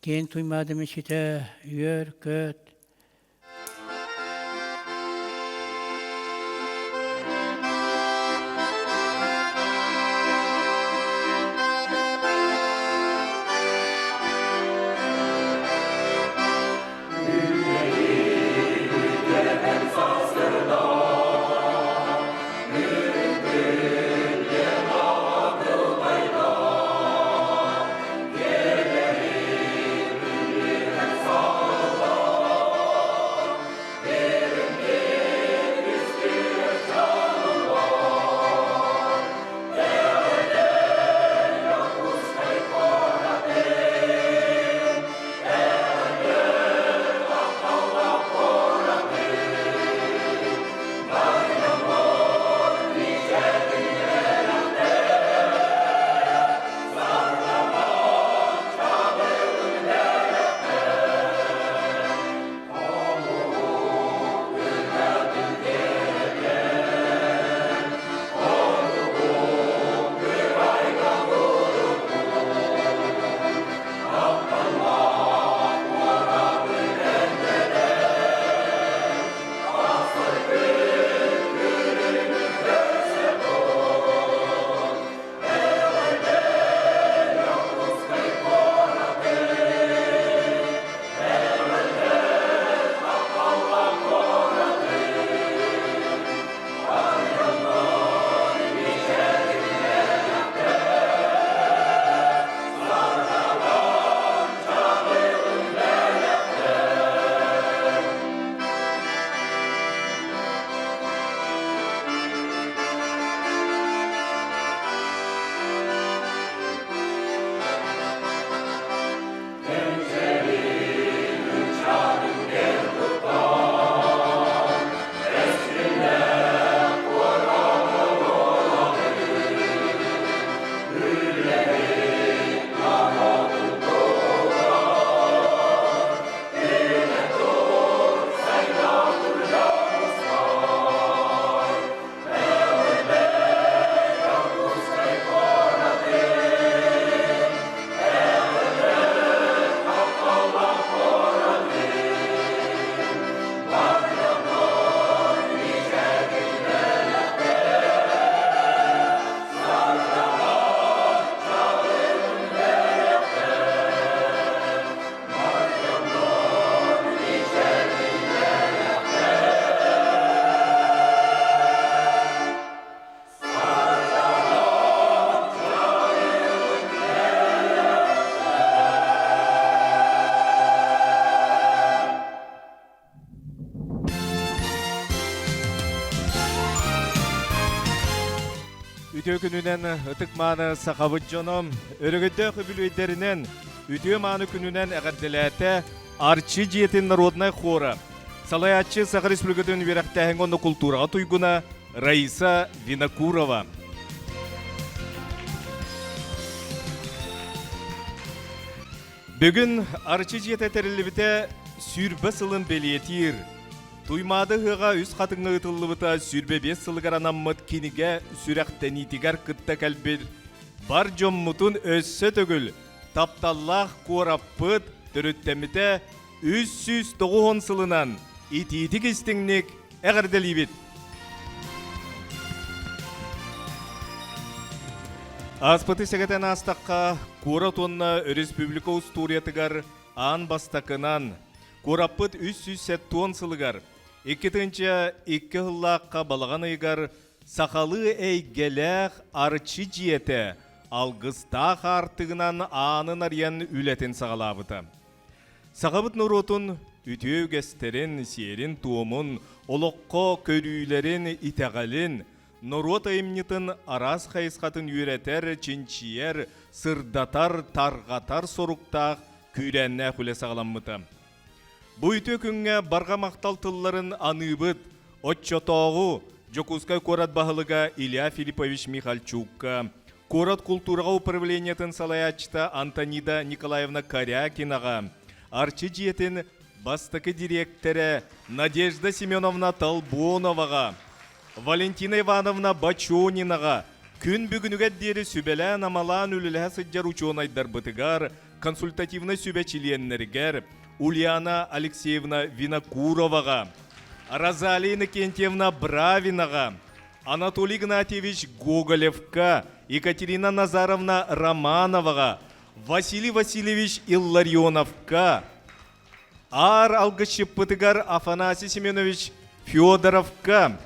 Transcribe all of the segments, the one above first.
Тен туймадым içite, üyer, köt. Ütü gününen ıtıkmanı sakavıt jonom, örgütte hübülüyderinden ütü manı gününen əqəddiləte Arçı Ciyetin Народнай хора. Салаятчы Саха Республикатын верақтәхін онды культураға туйгуна Раиса Винокурова. Бүгін Арчы Жиеті тәрілібіте сүрбі сылын белетир. Туймады хыға үз қатыңы ұтылыбыта сүрбе 5 сылығар анаммыт кенеге сүрәқтәнитігер күтті кәлбір. Бар жоммутун өссі төгіл, тапталлах қораппыт түріттеміте 390 сылынан ититік істіңнік әғірделейбет. Аспыты сәгетен астаққа қора тонна республика ұстуриятығар ан бастақынан қораппыт 370 сылығар. Екетінші 2 ғыллаққа балаған айғар сақалы әйгеләқ Арчы Жиеті алғыстақ артығынан анын ариян үлетін сағалабыты. Сағабыт нұротын үтеу кәстерін, серін туымын, олыққа көрүйлерін итәғалін, нұрот айымнетін арас қайысқатын үйретер, ченчиер, сырдатар, тарғатар соруқтақ күйрәнне құле сағаламмыты. Бұ үті күнге барға мақтал тылларын аныбыт, отчотоғу, Жокускай корат бағылыға Илья Филиппович Михальчукка, корат культураға управлениятын салаячта Антонида Николаевна Корякинаға, Арчы Жиетін бастықы директоры Надежда Семеновна Толбоноваға, Валентина Ивановна Бачонинаға, күн бүгінігет дері сүбелән амалан үлілі сыджар учуын айдар бұтығар, консультативна сүбәчиленнергер Ульяна Алексеевна Винокуроваға, Розалия Иннокентьевна Бравинаға, Анатолий Игнатьевич Гоголевка, Екатерина Назаровна Романоваға, Василий Васильевич Илларионовка, Ар алгышыппытыгар Афанасий Семенович Федоровка,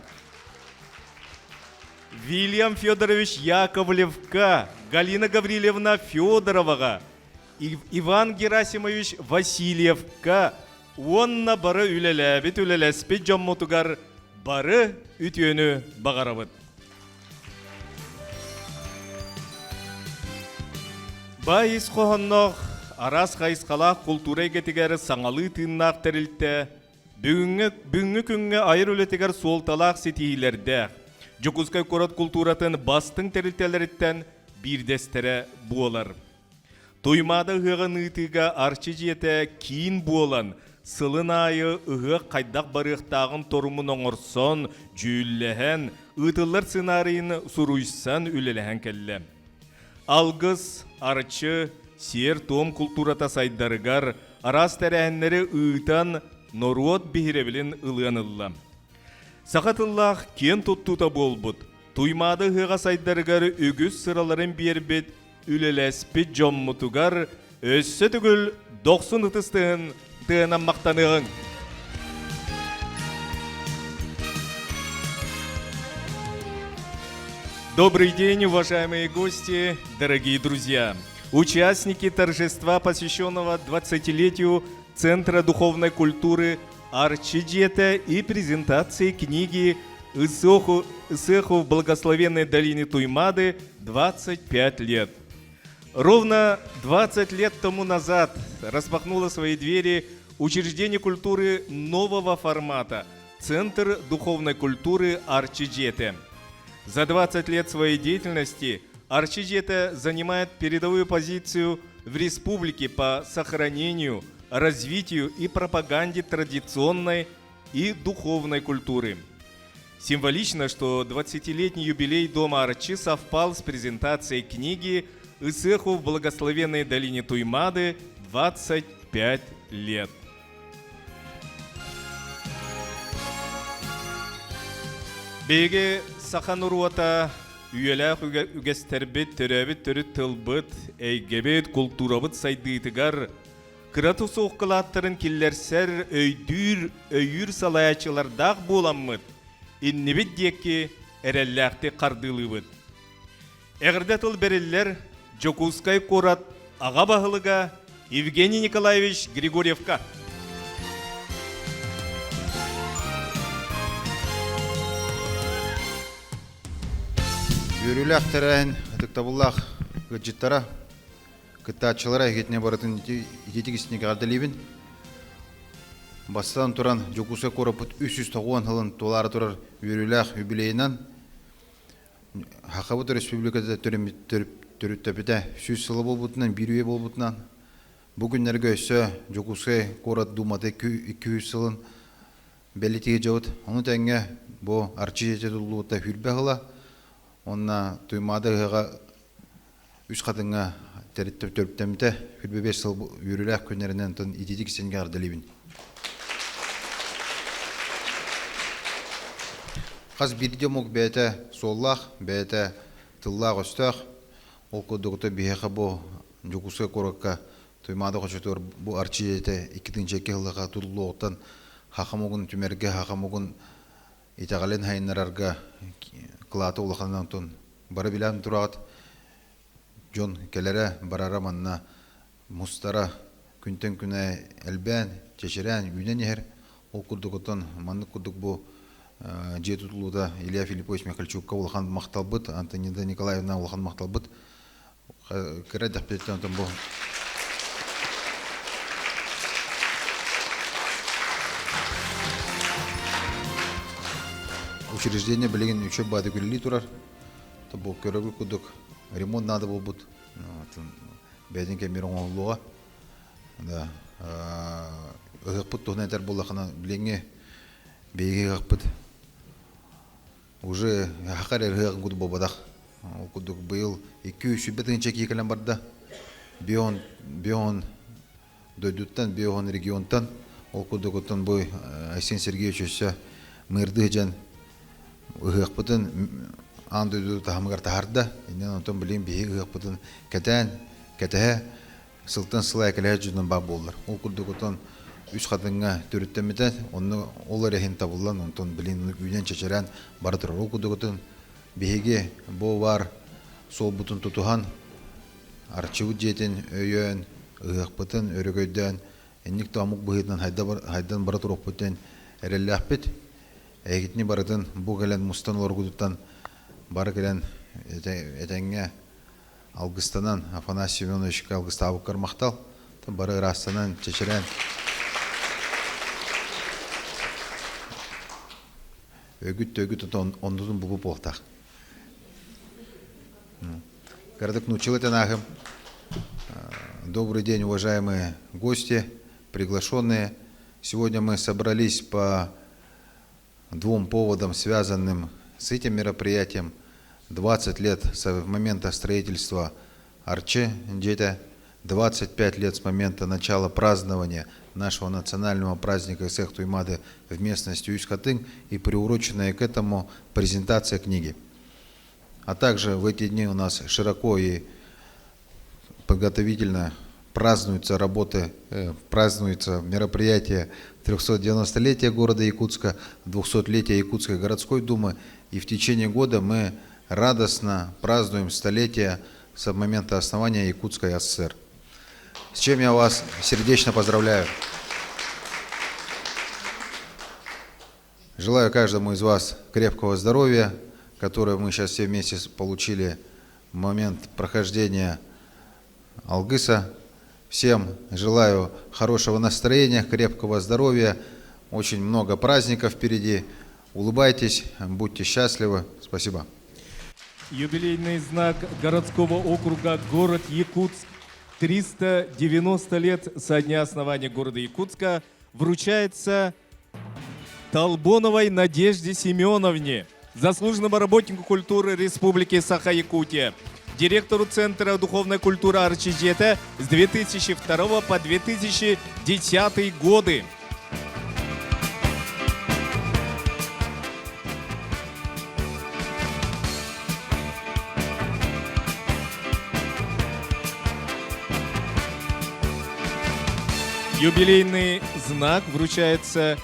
Вильям Федорович Яковлевка, Галина Гаврилевна Федороваға, Иван Герасимович Васильевка, онна бары үлеләбет үлеләспет жаммутугар бары үтіөні бағарабыт. Байыз қоғыннық арас қайысқалақ культура егетігері саңалы тыыннақ тәрілтті, бүгінгі күнге айыр өлетігер солталақ сетейлерді, Жокускай корот культуратын бастың тәрілтелеріттен бірдестері буолар. Тоймады ғығын ұйтыға арчы жете кейін буолан, сылын айы ұғы қайдақ барықтағын торумын оңырсон, жүйілләхен, ұйтылар сценарийін сұруйсан үлеләхен кәлі. Алғыз, арчы, сер том культурата сайдарығар, арас тәрәхінлері ұйтан норот бейребілін ұлғанылла. Сақатыллах кен тұттута болбыт. Туймады ғыға сайдарығары үгіз сыраларын бербет, үлеләспет жоммутугар, өссі түгіл 90 ұтыстығын тығынан мақтанығын. Добрый день, уважаемые гости, дорогие друзья! Участники торжества, посвященного 20-летию Центра духовной культуры Арчиджета и презентации книги «Исоху в благословенной долине Туймады 25 лет». Ровно 20 лет тому назад распахнуло свои двери учреждение культуры нового формата «Центр духовной культуры Арчиджета». За 20 лет своей деятельности Арчиджета занимает передовую позицию в республике по сохранению, развитию и пропаганде традиционной и духовной культуры. Символично, что 20-летний юбилей Дома Арчи совпал с презентацией книги «Исеху в благословенной долине Туймады 25 лет». Беге сахаnuruata үйеләқ үгестербет төрәбет түрі тылбыт, әйгебет культурабыт сайдыйтыгар, Кырату соққылаттырын келлерсер өйір салаячылардақ боламмыд, иннебет декке әрәлләқті қардылыбыд. Әғірді тыл берелер Жокускай корат аға бағылыға Евгений Николаевич Григорьевка. Үйіріләқ тәрәйін ұтықтабыллақ ғыджеттара кытаатчылара эгетине баратын итетигисинеге ардалибин. Бастан туран Жокускай коропут 390 жылын толары турар үйіріләқ юбилейінен Хақабыт республикада төрүттөпіде 100 жылы болбутынан, бір үйе болбутынан бүгінлерге өсі Жокускай корот думады 200 жылын бәлетеге жауыд. Оны тәңге бұл Арчиджета дұлуыта хүрбе ғыла. Онна Туймады ғыға үш қатынға тәріттіп төріптемді хүрбе 5 жыл үйіріләқ көнерінен тұн итетигисинеге ардалибин. Қаз бірде мұқ бәйті соллақ, бәйті тыллақ өстіқ. Ол көдіғіті бейхі бұл Жокускай коротқа Туймады қошытыр бұл Арчиджета 2-2 жылыға тұлылы оқтан хақамығын түмерге, хақамығын итағален хайынларға қылаты олықанынан тұн. Бары біләм тұрағыт Жон келері барара манна мұстара күнтен күні әлбән, чешерән, үйнен ехер. Ол күрдіғыттан манны күрдік бұл жетутулуда Илья Филиппович Михальчукка улахан мақталбыт, Антонида Николаевна улахан мақталбыт. Кірі дәптеттен бұл. Учреждение білеген үші бады күлі тұрар. Бұл көрігі күдік ремонт нады бұл бұд. Бәден кәмерін оңылуға. Ұғықпыт тұғын әтер болақына біленге бейге ғақпыт. Уже хақар әрғығын күді болбадақ. Ол күдік бұйыл 200 бәтін чәк екілен барды. бион дөйдуттан, бион регионтан, ол кудугутун бу Айсен Сергеевич өсө мырды жан ыгыкпытын андыйду тахамгар тахарда, инен онтон билин бии ыгыкпытын кәтәһе сылтын сылай кәләһә жүдүн баг болдыр. Ол кудугутун үч хатынга төрүттөмүтен, оны ол эрехин табылган, онтон билин үйден чечерен бары турар. Ол кудугутун биһиге бу бар сол бутун тутухан арчыбыт жетін өйөн, ыгыкпытын, өрөгөйдөн, энник тамук быһытынан хайдан бара турук бүтен эрелләхпит. Әгитни барытын бу келен мустан оргудуттан бары келен этеңге алгыстанан Афанасий Семеновичка алгыста абык кармактал, бары растанан чечерен өгүт ондудун бугу болтак. Городок Нучилатанахым. Добрый день, уважаемые гости, приглашенные. Сегодня мы собрались по двум поводам, связанным с этим мероприятием. 20 лет с момента строительства Арчи Джета, 25 лет с момента начала празднования нашего национального праздника Исех Туймады в местности Усть-Хатынь и приуроченная к этому презентация книги. А также в эти дни у нас широко и подготовительно празднуются мероприятия 390-летия города Якутска, 200-летия Якутской городской думы. И в течение года мы радостно празднуем столетие с момента основания Якутской ССР. С чем я вас сердечно поздравляю. Желаю каждому из вас крепкого здоровья, которое мы сейчас все вместе получили в момент прохождения Алгыса. Всем желаю хорошего настроения, крепкого здоровья, очень много праздников впереди. Улыбайтесь, будьте счастливы. Спасибо. Юбилейный знак городского округа город Якутск. 390 лет со дня основания города Якутска вручается Толбоновой Надежде Семеновне, заслуженному работнику культуры Республики Саха-Якутия, директору Центра духовной культуры Арчи Джета с 2002 по 2010 годы. Юбилейный знак вручается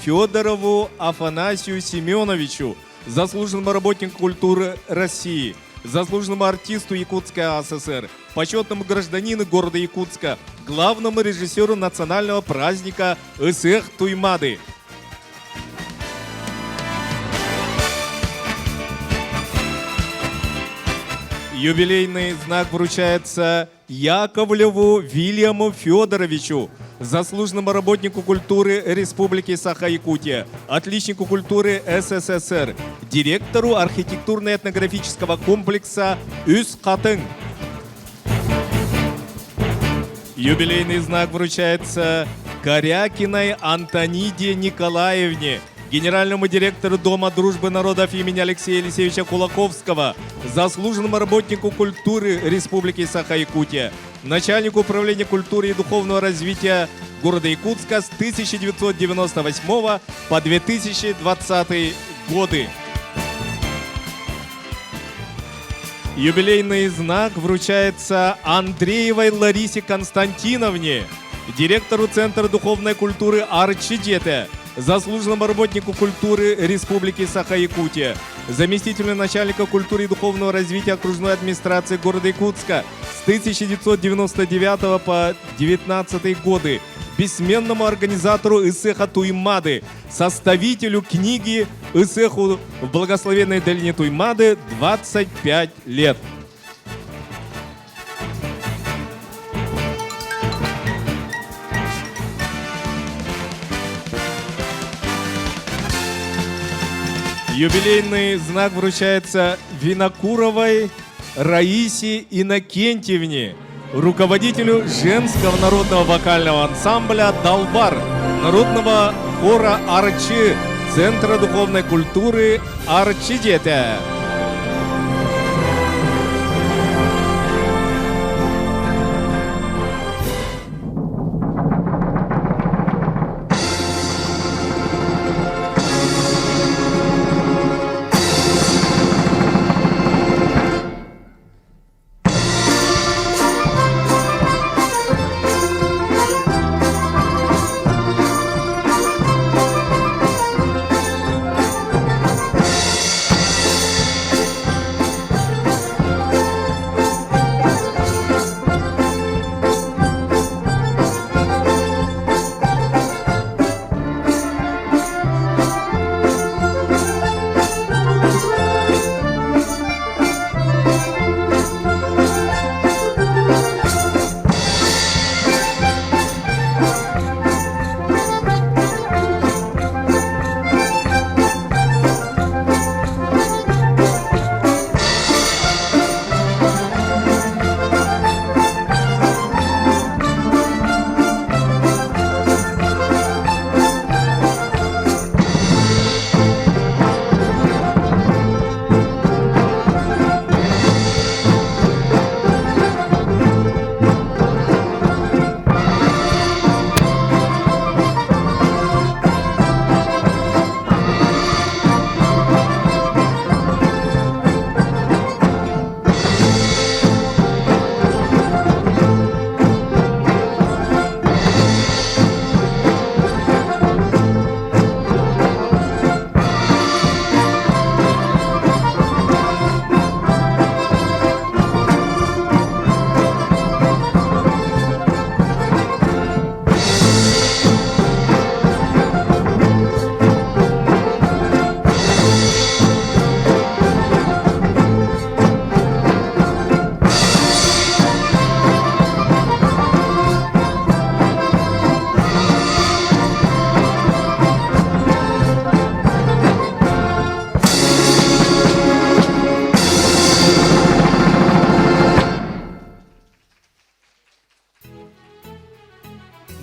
Федорову Афанасию Семеновичу, заслуженному работнику культуры России, заслуженному артисту Якутской АССР, почетному гражданину города Якутска, главному режиссеру национального праздника Исех Туймады. Юбилейный знак вручается Яковлеву Вильяму Федоровичу, заслуженному работнику культуры Республики Саха-Якутия, отличнику культуры СССР, директору архитектурно-этнографического комплекса Усть-Хатынь. Юбилейный знак вручается Корякиной Антониде Николаевне, генеральному директору Дома дружбы народов имени Алексея Елисеевича Кулаковского, заслуженному работнику культуры Республики Саха-Якутия, начальнику управления культуры и духовного развития города Якутска с 1998 по 2020 годы. Юбилейный знак вручается Андреевой Ларисе Константиновне, директору Центра духовной культуры Арчи Джета, заслуженному работнику культуры Республики Саха-Якутия, заместителю начальника культуры и духовного развития окружной администрации города Якутска с 1999 по 2019 годы, бессменному организатору Исеха Туймады, составителю книги «Исеху в благословенной долине Туймады» 25 лет. Юбилейный знак вручается Винокуровой Раисе Иннокентьевне, руководителю женского народного вокального ансамбля «Далбар», народного хора Арчи, Центра духовной культуры Арчи Джета.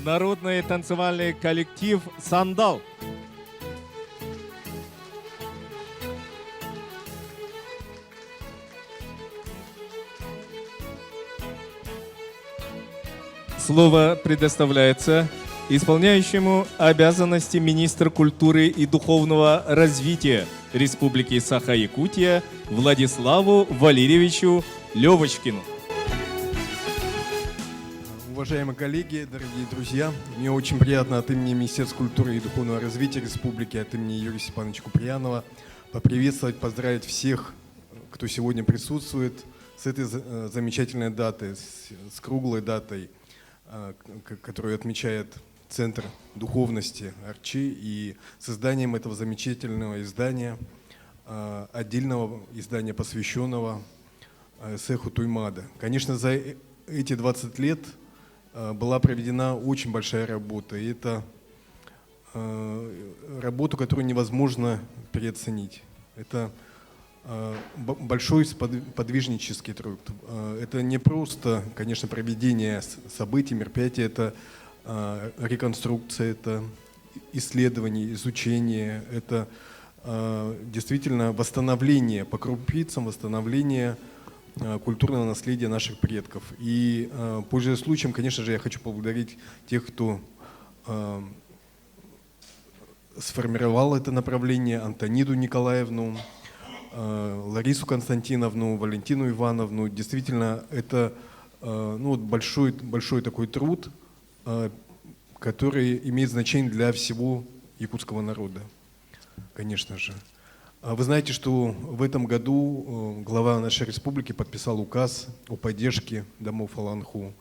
народный танцевальный коллектив «Сандал». Слово предоставляется исполняющему обязанности министра культуры и духовного развития Республики Саха-Якутия Владиславу Валерьевичу Левочкину. Уважаемые коллеги, дорогие друзья, мне очень приятно от имени Министерства культуры и духовного развития Республики, от имени Юрия Степановича Куприянова поприветствовать, поздравить всех, кто сегодня присутствует с этой замечательной датой, с круглой датой, которую отмечает Центр духовности Арчи, и созданием этого замечательного издания, отдельного издания, посвященного Сеху Туймада. Конечно, за эти 20 лет была проведена очень большая работа, и это работу, которую невозможно переоценить. Это большой подвижнический труд. Это не просто, конечно, проведение событий, мероприятий, это реконструкция, это исследование, изучение, это действительно восстановление по крупицам, восстановление культурного наследия наших предков. И, пользуясь случаем, конечно же, я хочу поблагодарить тех, кто сформировал это направление: Антониду Николаевну, Ларису Константиновну, Валентину Ивановну. Действительно, это большой такой труд, который имеет значение для всего якутского народа, конечно же. Вы знаете, что в этом году глава нашей республики подписал указ о поддержке домов Аланху.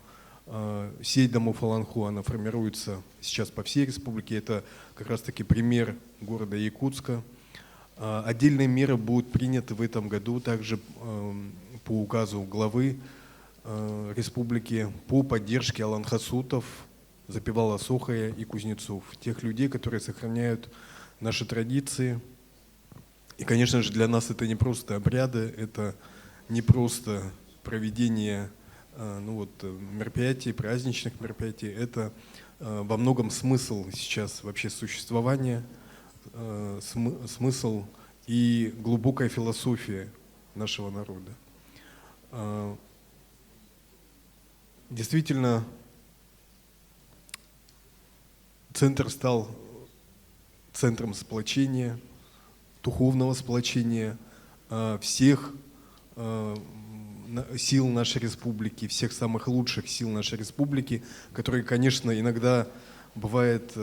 Сеть домов Аланху, она формируется сейчас по всей республике. Это как раз-таки пример города Якутска. Отдельные меры будут приняты в этом году также по указу главы республики по поддержке аланхасутов, запевала Сохая и кузнецов, тех людей, которые сохраняют наши традиции. И, конечно же, для нас это не просто обряды, это не просто проведение мероприятий, праздничных мероприятий, это во многом смысл сейчас вообще существования, смысл и глубокая философия нашего народа. Действительно, центр стал центром сплочения, духовного сплочения всех сил нашей республики, всех самых лучших сил нашей республики, которые, конечно, иногда бывает,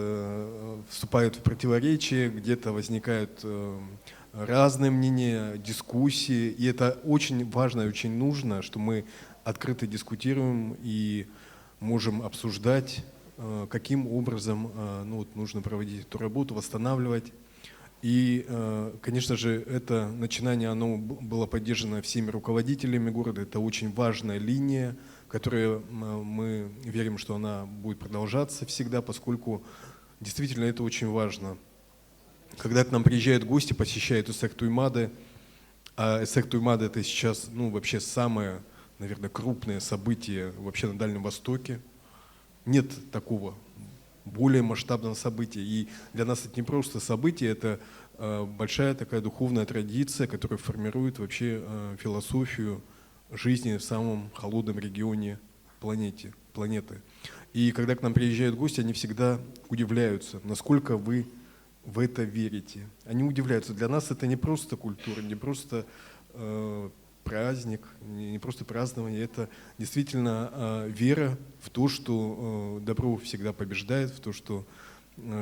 вступают в противоречие, где-то возникают разные мнения, дискуссии, и это очень важно и очень нужно, что мы открыто дискутируем и можем обсуждать, каким образом нужно проводить эту работу, восстанавливать. И, конечно же, это начинание, оно было поддержано всеми руководителями города. Это очень важная линия, которая, мы верим, что она будет продолжаться всегда, поскольку действительно это очень важно. Когда к нам приезжают гости, посещают Эсех Туймады, а Эсех Туймады это сейчас вообще самое, наверное, крупное событие вообще на Дальнем Востоке. Нет такого более масштабного события. И для нас это не просто событие, это большая такая духовная традиция, которая формирует вообще философию жизни в самом холодном регионе планеты. И когда к нам приезжают гости, они всегда удивляются, насколько вы в это верите. Они удивляются. Для нас это не просто культура, не просто праздник, не просто празднование, это действительно вера в то, что добро всегда побеждает, в то, что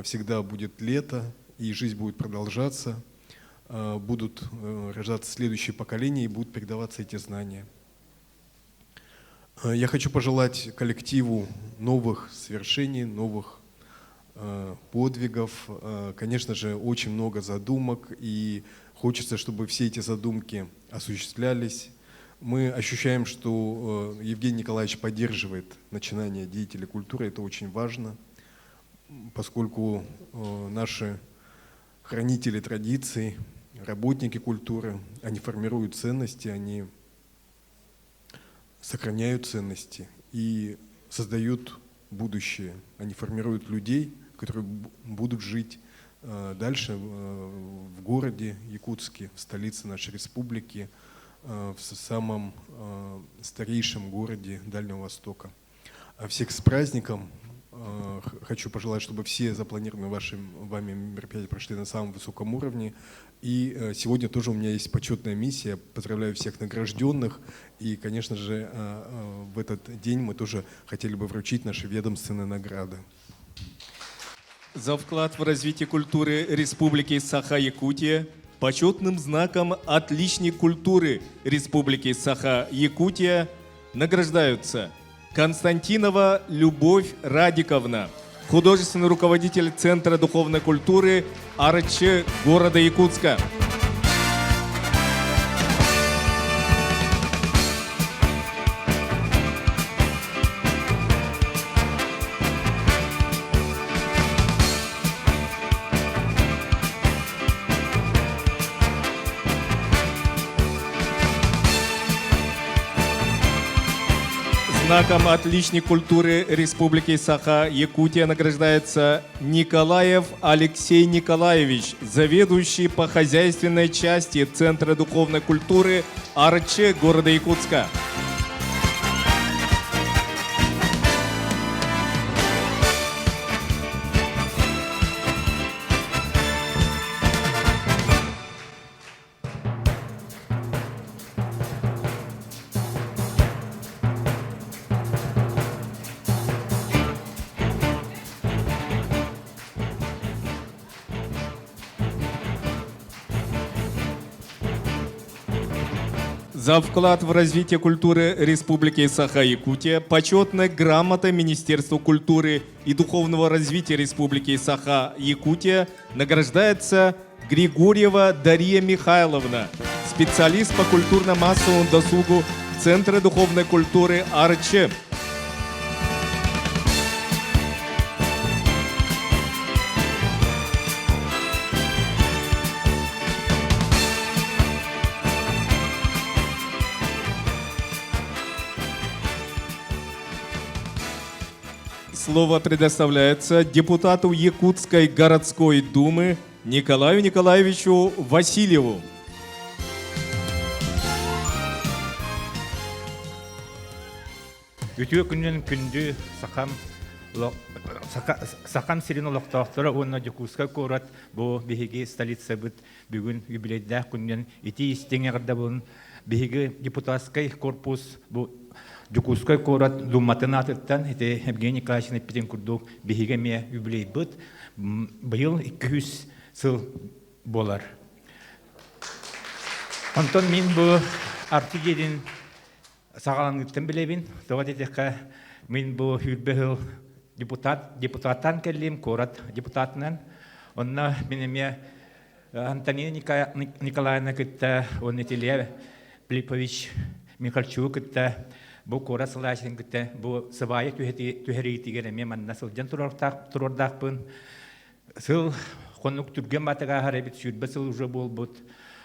всегда будет лето, и жизнь будет продолжаться, будут рождаться следующие поколения и будут передаваться эти знания. Я хочу пожелать коллективу новых свершений, новых подвигов. Конечно же, очень много задумок, и хочется, чтобы все эти задумки осуществлялись. Мы ощущаем, что Евгений Николаевич поддерживает начинание деятелей культуры. Это очень важно, поскольку наши хранители традиций, работники культуры, они формируют ценности, они сохраняют ценности и создают будущее. Они формируют людей, которые будут жить дальше в городе Якутске, в столице нашей республики, в самом старейшем городе Дальнего Востока. А всех с праздником! Хочу пожелать, чтобы все запланированные вами мероприятия прошли на самом высоком уровне. И сегодня тоже у меня есть почетная миссия. Поздравляю всех награжденных. И, конечно же, в этот день мы тоже хотели бы вручить наши ведомственные награды. За вклад в развитие культуры Республики Саха-Якутия почетным знаком «Отличник культуры Республики Саха-Якутия» награждаются Константинова Любовь Радиковна, художественный руководитель Центра духовной культуры АРЧ города Якутска. Знаком «Отличник культуры Республики Саха-Якутия» награждается Николаев Алексей Николаевич, заведующий по хозяйственной части Центра духовной культуры АРЧ города Якутска. За вклад в развитие культуры Республики Саха-Якутия почетная грамота Министерства культуры и духовного развития Республики Саха-Якутия награждается Григорьева Дарья Михайловна, специалист по культурно-массовому досугу Центра духовной культуры АРЧ. Слово предоставляется депутату Якутской городской думы Николаю Николаевичу Васильеву. Үтүө күннен күндү сакам сирин олоктоохтора онна Якутска корат бу биһиги столица бит бүгүн юбилейдә күннен ити истеңердә булын биһиги депутатский корпус бу Якутска корат думатын атыттан эте Евгений Николаевич питен курдук биһиге ме юбилей бит быйыл 200 жыл болар. Антон мин бу артигедин сагалангыттан билебин, тога детека мин бу хүрбехил депутаттан келлим, корат депутатынан. Онна минеме Антония Николаевна кытта, он этиле Филиппович Михальчук кытта, бу корат салашын кытта, бу сыбайы түһәритигереме маннасыл жан турордакпын. Сыл конук түрген батыга харабит сүрбе сыл уже болбут.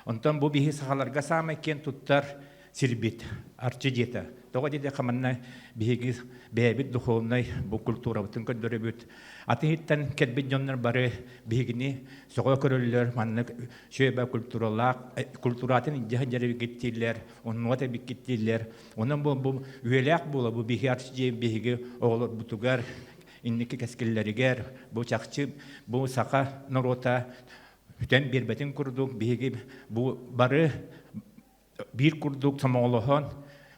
Онтан бу биһи сагаларга самай кен туттар сирбит, арчидета. Тога деде каманна биһиги бэбит духовной бу культура бутын көдөрөбүт. Атыһыттан кетбит жоннор бары биһигини сого көрөллөр, манна шөбө культуратын жаһажары гиттилер, онуата бикиттилер. Онун бу үелек була бу биһи арчиде биһиги оголор бутугар инники кескиллеригер, бу чакчы, бу сака норота үтен бирбетин курдук биһиги бу бары бир курдук самоолохон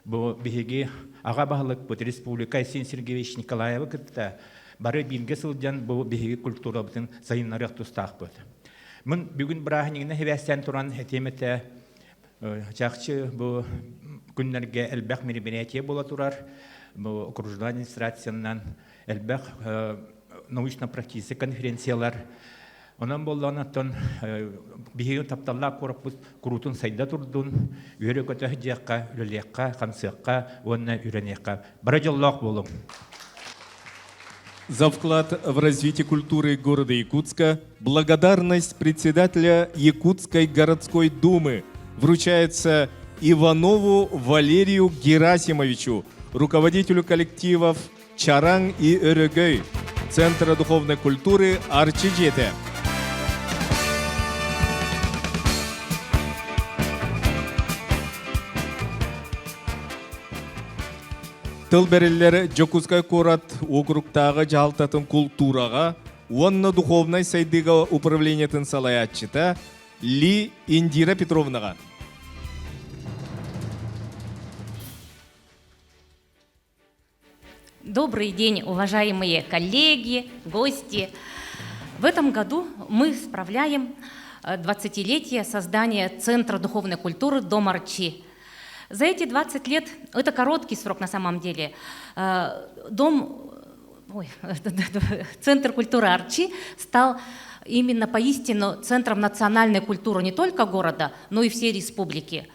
бу биһиги ага баһлык бу республика Син Сергеевич Николаева кытта бары бирге сылжан бу биһиги культура бутын сайыннарык тустакпыт. Мын бүгүн брахнигине хевестен туран этемете чакчы бу күннерге элбек мероприятие бола турар. Бу окружной администрациянан элбек научно-практический конференциялар. Онан болланаттан биһиги тапталлаа корпус курутун сайда турдун, үйрө көтө жакка, үлөлекка, камсыкка, онна үрөнекка. Бара жоллок болуң. За вклад в развитие культуры города Якутска благодарность председателя Якутской городской думы вручается Иванову Валерию Герасимовичу, руководителю коллективов чараң и өрөгөй. Центра духовной культуры Арчи жете. Тыл береллер Жокускай Курат округтағы жалтатын культураға, онны духовной сайдыға управлениетін салаятчыта Ли Индира Петровнаға. Добрый день, уважаемые коллеги, гости. В этом году мы справляем 20-летие создания Центра духовной культуры «Дом Арчи». За эти 20 лет, это короткий срок на самом деле, Центр культуры Арчи стал именно поистину центром национальной культуры не только города, но и всей республики.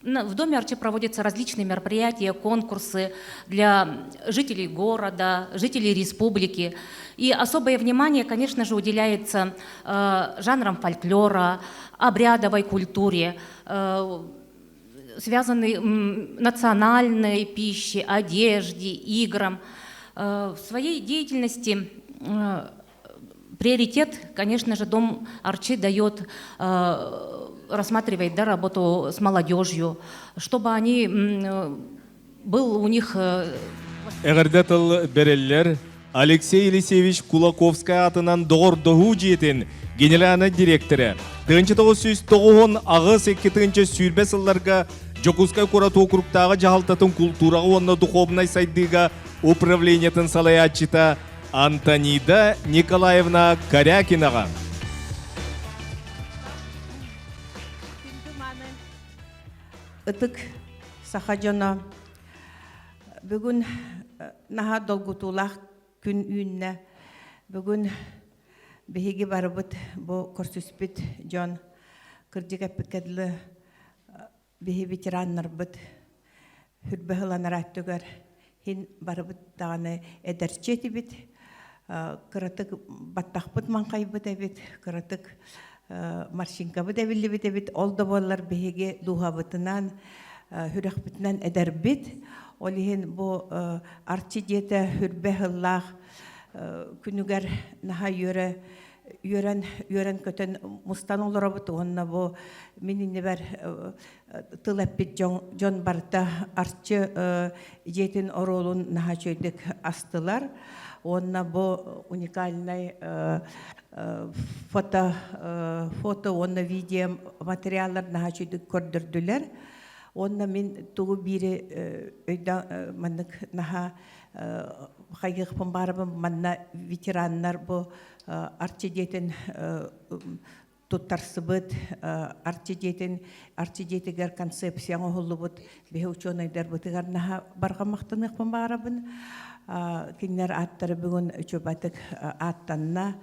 В Доме Арчи проводятся различные мероприятия, конкурсы для жителей города, жителей республики. И особое внимание, конечно же, уделяется жанрам фольклора, обрядовой культуре, связанной национальной пище, одежде, играм. В своей деятельности приоритет, конечно же, Дом Арчи рассматривает работу с молодежью, чтобы они был у них... Эгердетл береллер Алексей Елисеевич Кулаковская атынан доғырдығы жетін генеральный директоры. 1909 ағыз 2 сүйрбе сылларға Жокускай Курат округтағы жағалтатын культураға онны духовной сайдыға управлениетін салаятчыта Антонида Николаевна Корякинаға. Ытык сахажона бүгін наха долгутулах күн үйінне бүгін беге барыбыт бу көрсүспит жон кырдыга пикедлы беге ветераннар быт хүрбехланар аттыгар хин барыбыт даганы эдерчети бит кырытык баттахпыт манкайбыт эбит кырытык маршинка бит эбилли бит эбит олда боллар беге духабытынан хүрөхбүтнен эдербит олихин бу Арчи жете хүрбехлах күнүгер наха йөрен көтөн мустан олорабыт онна бу мининне бер тылаппит жон барта Арчи жетін оролун наха чөйдік астылар онна бу уникальный фото онна видео материаллар наха чөйдік көрдүрдүлер онна мен тугу бири өйдө мандык наха хайгыпын барыбын манна ветераннар бу Арчи жетін туттарсыбыт Арчи жетигер концепцияны холлубут бе ученыйдар бутыгар наха баргамактыныпын барыбын кинер аттары бүгүн чөбатык аттанна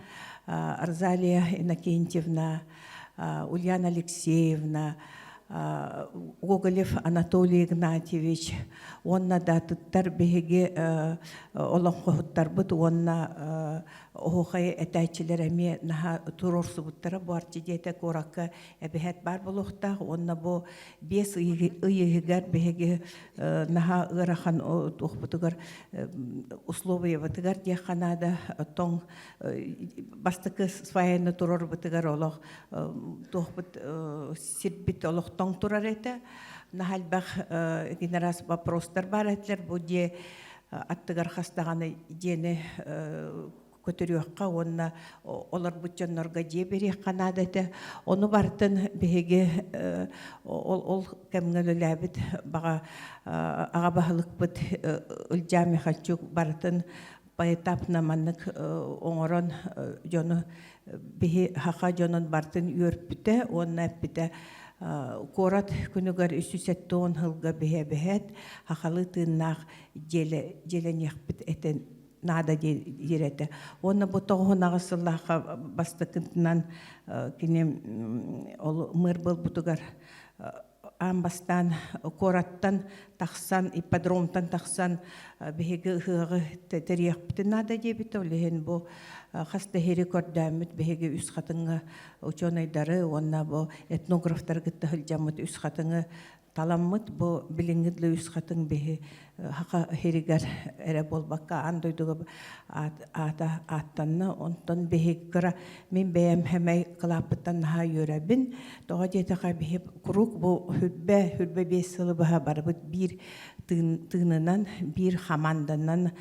Арзалия Иннокентьевна, Ульяна Алексеевна, Гоголев Анатолий Игнатьевич, онна датыттар беге олонхоттар бут онна охай этайчилерами наха турорсубуттара бу Арчи жете коракка эбехет бар болуктак онна бу 5 ыйыгар беге наха ырахан тухбутугар условия бутугар деханада тоң бастыкы свайны турор бутугар олох тухбут сирбит олох тоң турар эте нахалбах генерас вопростар бар этлер бу де аттыгар хастаганы жени көтөрүөкка онна олар бутчоннорго же бери канадате ону бартын беге ол кемгелелебит бага ага бахылыкпыт Ылжа Михальчук бартын поэтапна маннык оңорон жону беги хака жонун бартын үйөрпүтэ онна эппите корат күнүгөр 370 хылга бехет хакалы тыыннаах желенехпит этен нада дирете. Онна бутогонага сыллаха бастыкынтынан кинем ол мыр был бутугар амбастан кораттан тахсан ипподромтан тахсан беге хыгы терехпит нада дебит олен бу хаста хери көрдәмит беге үс хатыңа ученыйдары онна бу этнографтар гытты хылжамыт үс хатыңа таламмыт бу билиңгидле үс хатын беһи хака херигер эре болбакка андойдуга ата аттанны онтон беһи кыра мен бэм хэмэй кылаппыттан наха йөрәбин тога детаха беһи курук бу хүббе бес сылы баха барбыт бир тыынынан бир хаманданан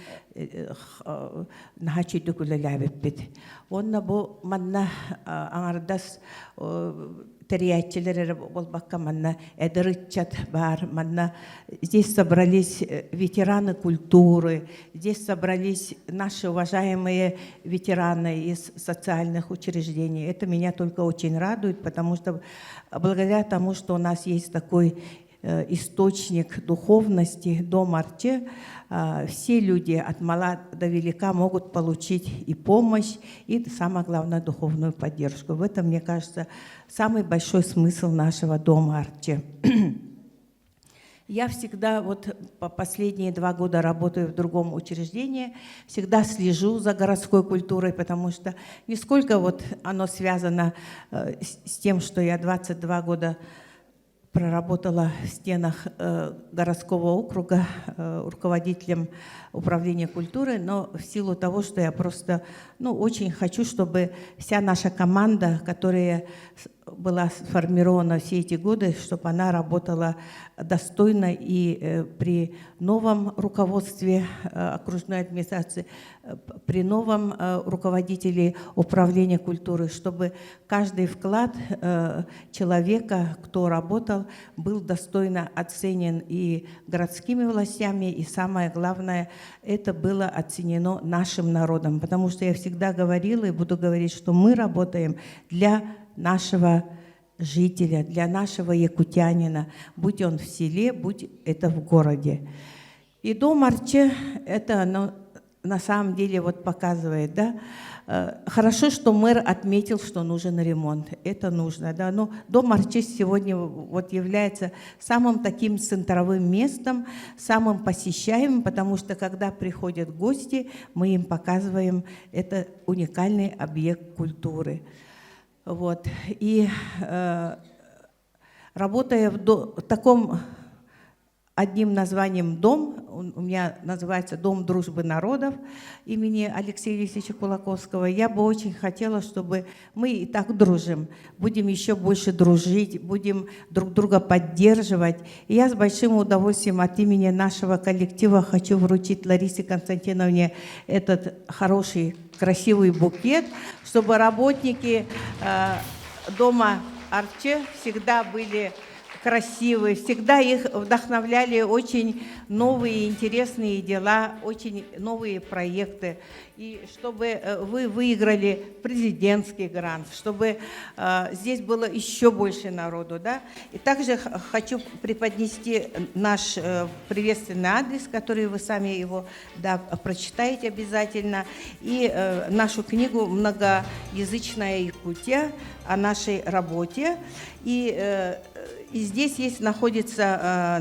наха чүйдү күлеләбиппит онна бу манна аңардас терриячилер болбакка манна эдерычат бар, манна здесь собрались ветераны культуры, здесь собрались наши уважаемые ветераны из социальных учреждений. Это меня только очень радует, потому что благодаря тому, что у нас есть такой источник духовности, Дом Арче, все люди от мала до велика могут получить и помощь, и, самое главное, духовную поддержку. В этом, мне кажется, самый большой смысл нашего Дома Арче. Я всегда, вот по последние 2 года работаю в другом учреждении, всегда слежу за городской культурой, потому что не сколько вот оно связано с тем, что я 22 года проработала в стенах городского округа руководителем управления культуры, но в силу того, что я просто очень хочу, чтобы вся наша команда, которая была сформирована все эти годы, чтобы она работала достойно и при новом руководстве окружной администрации, при новом руководителе управления культуры, чтобы каждый вклад человека, кто работал, был достойно оценен и городскими властями, и самое главное, это было оценено нашим народом, потому что я всегда говорила и буду говорить, что мы работаем для нашего жителя, для нашего якутянина, будь он в селе, будь это в городе. И Дом Арче это на самом деле вот показывает, да, хорошо, что мэр отметил, что нужен ремонт, это нужно, да, но Дом Арче сегодня вот является самым таким центровым местом, самым посещаемым, потому что когда приходят гости, мы им показываем это уникальный объект культуры. Вот. И работая в таком одним названием «Дом», у меня называется «Дом дружбы народов» имени Алексея Лисича Кулаковского, я бы очень хотела, чтобы мы и так дружим, будем еще больше дружить, будем друг друга поддерживать. И я с большим удовольствием от имени нашего коллектива хочу вручить Ларисе Константиновне этот хороший, красивый букет, чтобы работники Дома Арче всегда были красивые, всегда их вдохновляли очень новые интересные дела, очень новые проекты. И чтобы вы выиграли президентский грант, чтобы здесь было еще больше народу. Да? И также хочу преподнести наш приветственный адрес, который вы сами его прочитаете обязательно, и нашу книгу «Многоязычная Якутия» о нашей работе. И здесь находится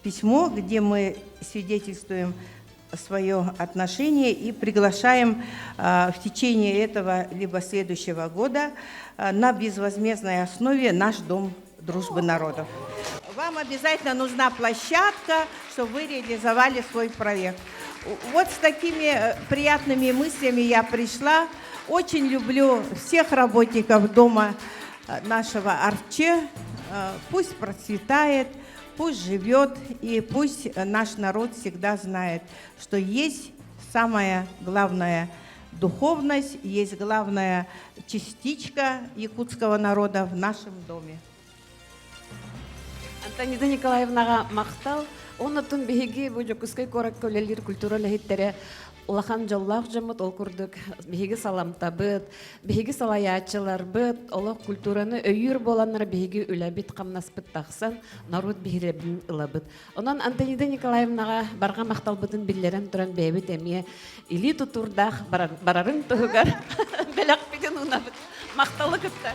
письмо, где мы свидетельствуем свое отношение и приглашаем в течение этого либо следующего года на безвозмездной основе наш Дом дружбы народов. Вам обязательно нужна площадка, чтобы вы реализовали свой проект. Вот с такими приятными мыслями я пришла. Очень люблю всех работников дома нашего Арче. Пусть процветает, пусть живет, и пусть наш народ всегда знает, что есть самая главная духовность, есть главная частичка якутского народа в нашем доме. Антонида Николаевна мақтал, оннотун биһиги бу жокускай корак көлелер культура лехиттере улахан жоллах жамот ол курдук биһиги саламтабыт, биһиги салаячылар быт, олох культураны өйүр боланнар биһиги үләбит камнаспыт тахсан, народ биһиребин ылабыт. Онан Антонида Николаевнага барга макталбытын биллерен туран бэбит эмие или тутурдах барарын тугар белак биден унабыт макталы кытта.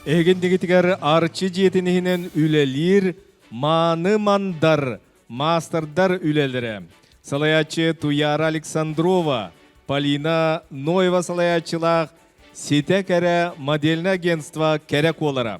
Эгендигитигер арчы жетинихинен үлелир, маны мандар, мастердар үлелері. Салаячы Туяра Александрова, Полина Ноева салаячылақ, сете кәрі модельный агентство керек олара.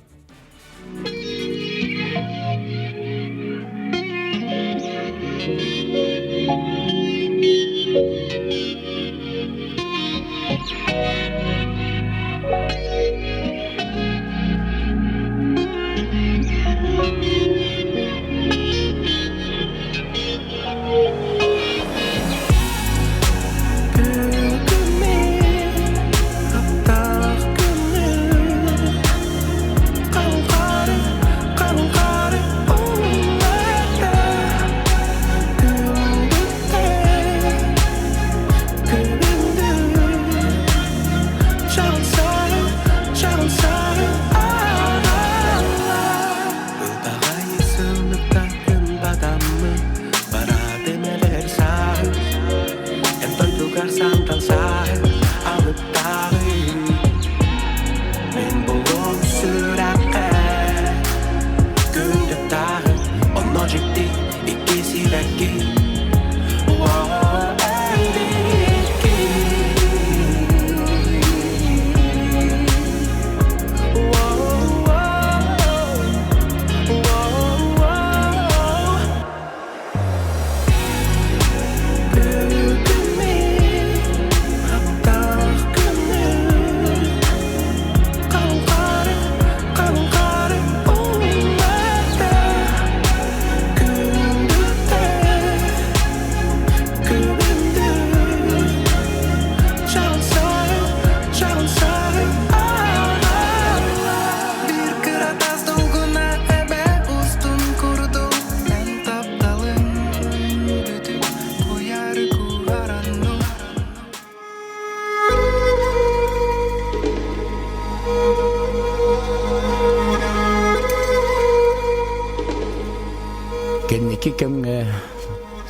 Кенники кемге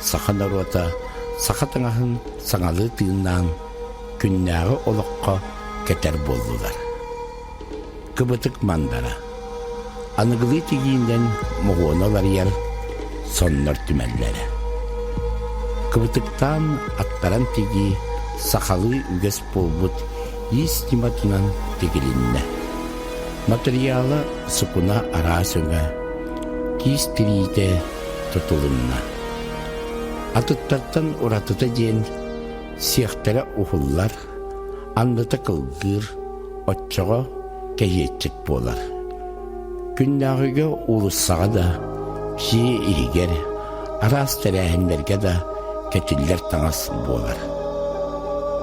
саханарота сахатыңаһын саңалы тыыннаан күннәғы олыққа кетер болдулар. Кыбытык мандара. Аныгылы тигиінден мұғуыналар ер соннор түмәлләре. Кыбытыктан аттаран тиги сахалы үгес болбут ис тиматынан тегилинне. Материалы сукуна ара сөңө кис тирите tutulunna. Atuttардан уратыта ден сехтері ухуллар, анныта кылгыр, отчоға кәйетчік болар. Күннағыға улыссаға да, жие иригер, арас тәрәхінлерге да кәтіллер таңас болар.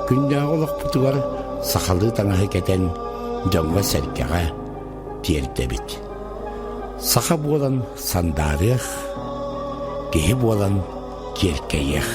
Күннағы олық бұтығар сақалы таңағы кәтен жоңға сәркеға терді бит. Сақа болан сандарық, кеһи болан керкейех.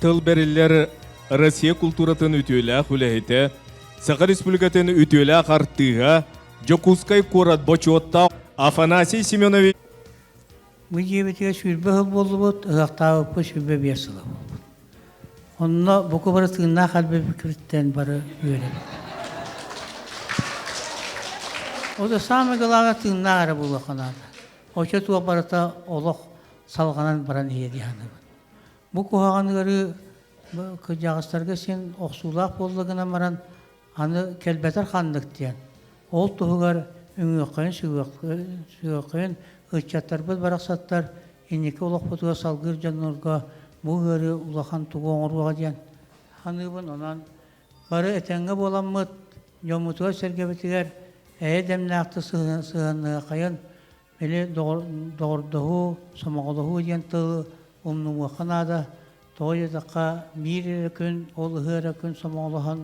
тыл бериллер Россия культуратын үтүлә хүләһите, Саха Республикатын үтүлә артыга, Жокускай корат бочотта Афанасий Семенович Бу жебетиге сүрбе болбут, ызактагы по сүрбе бесылы. Онно буку бары тыгына халбе фикриттен бары өйрен. Ода самы гылага тыгына ары була канады. Очо туа барыта олох салганан баран иеди ханы. Бу кухаганыры кыжагыстарга сен оксулак болдугына маран аны келбетер хандык диен. Ол тугар үңөккөн сүгөккөн ычаттар бул бараксаттар инеке олох бутуга салгыр жаннорга бу гөрү улахан тугоңорга диен. Ханыбын онан бары этеңге боламмыт жомутуга сергебетигер эдемнакты сыгынныга кайын Бели doğurduğu, samağı diyen tığ umnuğa kanada toya dakika bir gün ol hıra gün samağıhan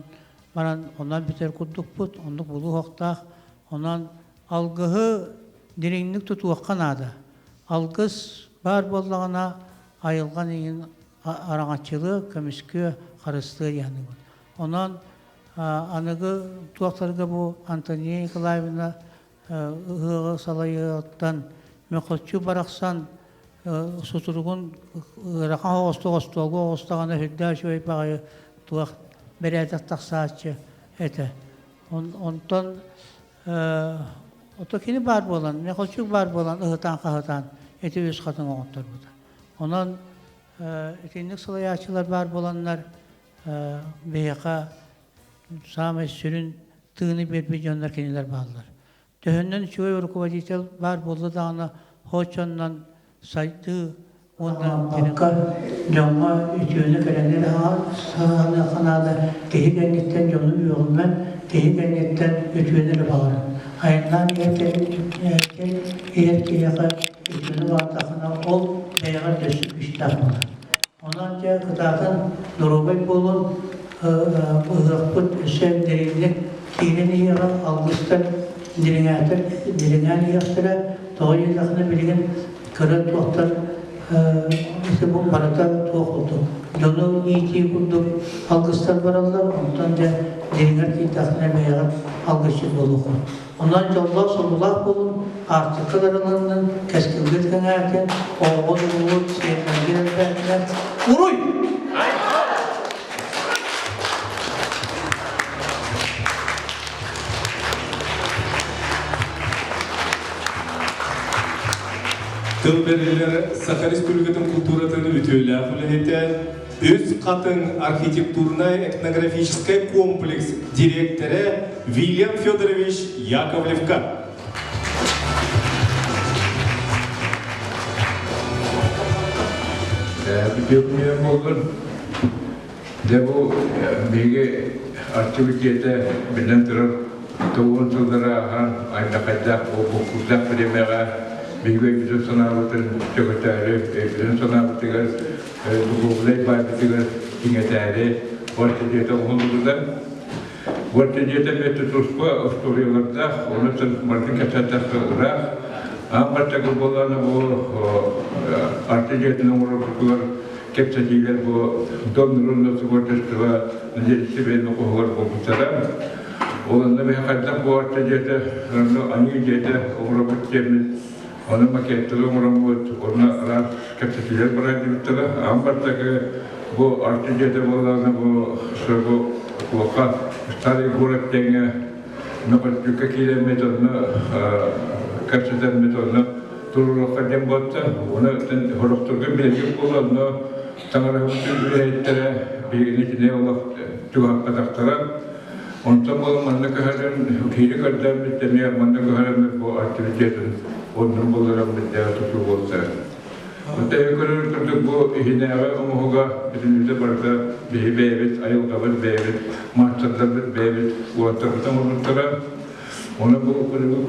baran ondan biter kudduk put onu bulu hakta ondan algıhı derinlik tutuğa kanada algıs bar bollağına ayılgan yin arağaçılığı kömüskü karıstığı yani ondan anıgı tuaklarga bu Antoniya Nikolaevna hığı salayıqtan meqotçu baraqsan suturugun raqan oğustağına hüdda şöy bağı tuaq beredet taqsaatçı ete. Ondan otokini bar bolan, meqotçu bar bolan ıhıtan qahıtan eti öz qatın oğuttur buda. Ondan etinlik salayatçılar bar bolanlar beyaqa sami sürün tığını berbe canlar keniler bağlılar. Töhünden şöyle rukuvacitel var boldu dağına hoçondan saydı ondan hakka camma ütüğünü kelenleri sağına kanada kehi gennetten camını yolundan kehi gennetten ütüğünü bağırın. Ayından ilerkeyaka ütüğünü bağırtakına ol beyağa döşük iştahmalı. Ondan gıdadan durubay bolun ıhıqput sevderinlik kireni yığa algıstan Dilingan yastıra doğru yakını bilgin kırık tuğtar işte bu barata tuğ oldu. Yolu iyi kurduk algıslar vararlar ondan da dilingan kitapına beyan algısı buluğu. Ondan yolda solulak bulun artık kadarlarının keskinlik kanarken oğul oğul sevgiler verdiler. Uruy! Tıl beriler Saha Республикатын культуратын үтүлә хүләһите өз катын архитектурный этнографический комплекс директоры Вильям Федорович Яковлевка. Bütünlüğüm olgun. De bu bilgi aktivitede bilen durar. Doğun sıldıra aynı kadar o kurdak bilemeğe bilgi bizim sınavıtın çökütleri, bizim sınavıtıgar Google baybitıgar dingetleri ortadiyete olmalıdır. Ortadiyete metu tutma storylarda onun için martin kaçataklar ama takıl bolanı bu ortadiyetin uğraştılar kepçeciler bu donurun nasıl ortasıva neredeyse benim okular bulmuşlar. Olanlar bir kadar bu ortadiyete aniyete uğraştılar. Onun maketleri uğraştılar. Ona rast kepçeciler bıraktılar. Ama bu ortadiyete bolanı bu Loka, stari gurat dengan nampak juga kita metodenya kerjaan metodenya turun lokal yang buat, orang dan orang turun bilik pulau na tanggal itu berita begini jadi Allah Tuhan katakan, untuk mana keharan hidup kerja bertanya mana keharan bu aktivitas orang boleh berjaya tu boleh. Untuk itu bu hinawa umuga itu berada behibet ayu kabar behibet maksudnya behibet water kita menurutnya orang bu hidup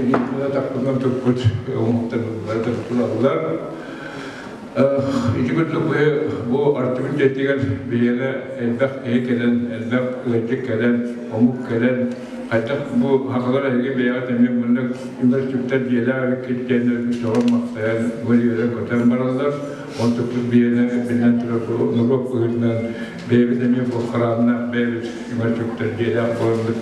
kita tak pernah terkut umumnya berada pulau itu betul bu aktivitas kan biaya elbak elbak elektrik kalian umum kalian hatta bu haklar lagi biaya tapi menurut infrastruktur jalan kita jangan soal maksudnya beri orang kota beralar он туплuk biyene bilen tarafı nurok uyurdan beyvizemi bu kıranına beyviz ümerçuklar gelak boğumluk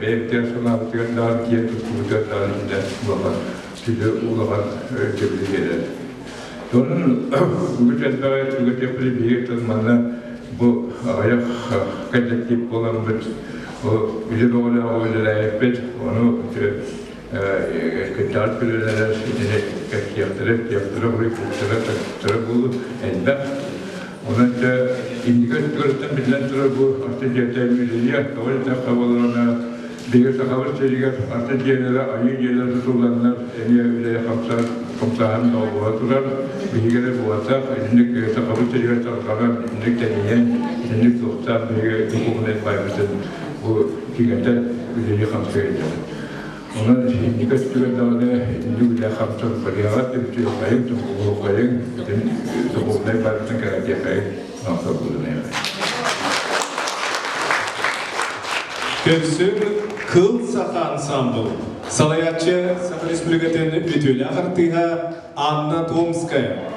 beyvizler sunabıtıgar dağın kiye tutkubutar dağınında baba size uğlaman tebrik eder. Onun bugün etbağayet bugün yapılı bir tanımlarına bu ayak kaçakip olan bir o bilir oğla yapıp onu kıtlar külüler içine yaptırıp bu elde. Onun da indikatörden bilen bu artık yeterli artık havalarına bir sakavır çeliğe artık yerlere ayı yerlere tutulanlar öyle kapsağın doğuatular bir yere bu atak indik sakavır çeliğe tarafından indik teniyen indik doktor bir hükümet baymıştı bu hükümetten bir kapsayıcı. Onun indikatörden de indik de kapsar faaliyet bir şey kayıp bu kayıp hükümet baymıştı kadar kayıp nasıl bulunuyor? Könsün Kıl Saka Ansambl. Salayatçı Sakı Respublikatını bütüyle artığa Anna Tomskaya.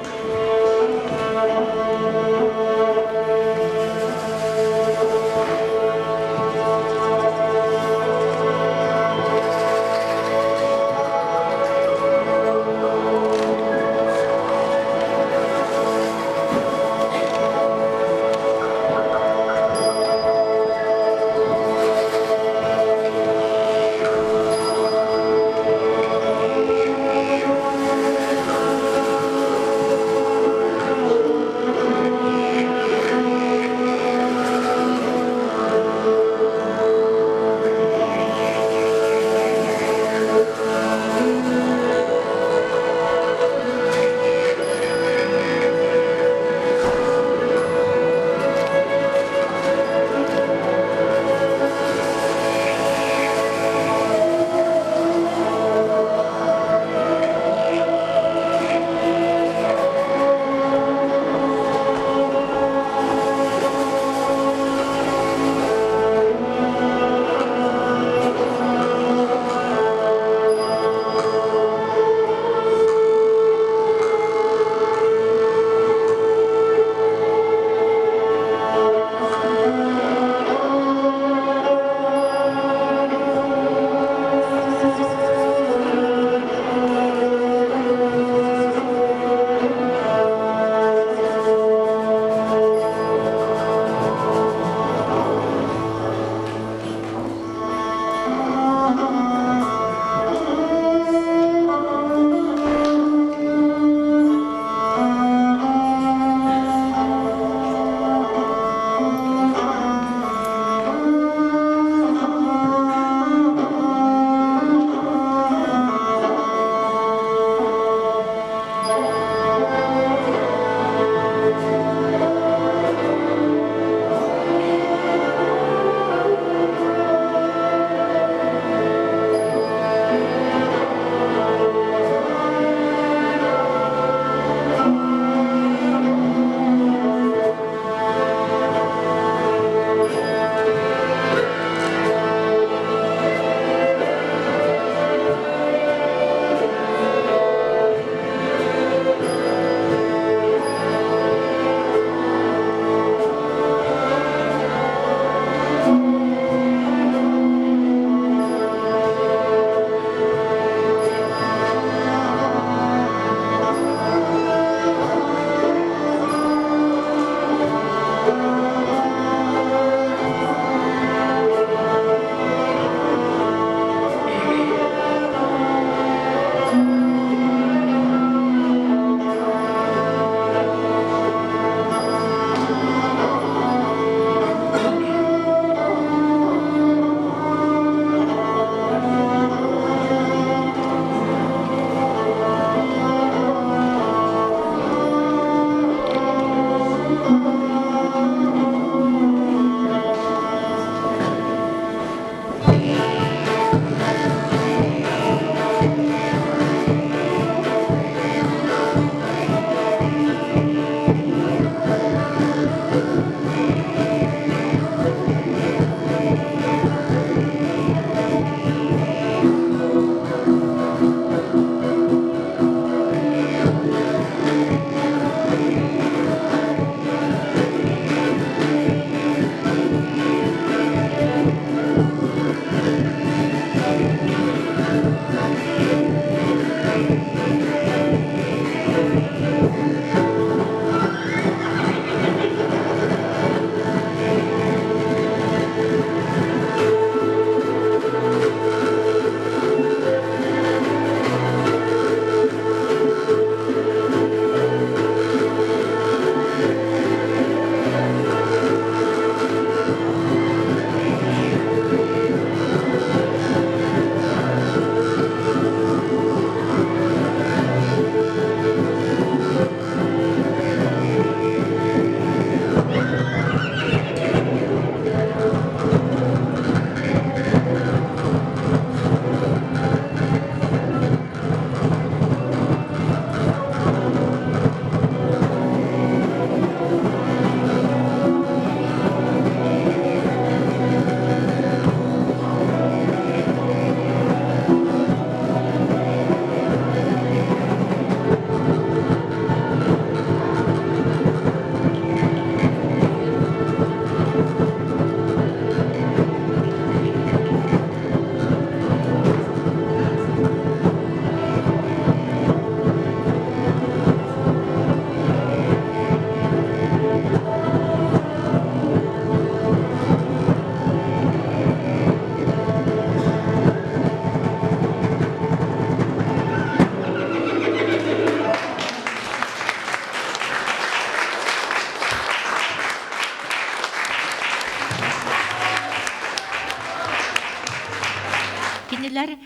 Кинилер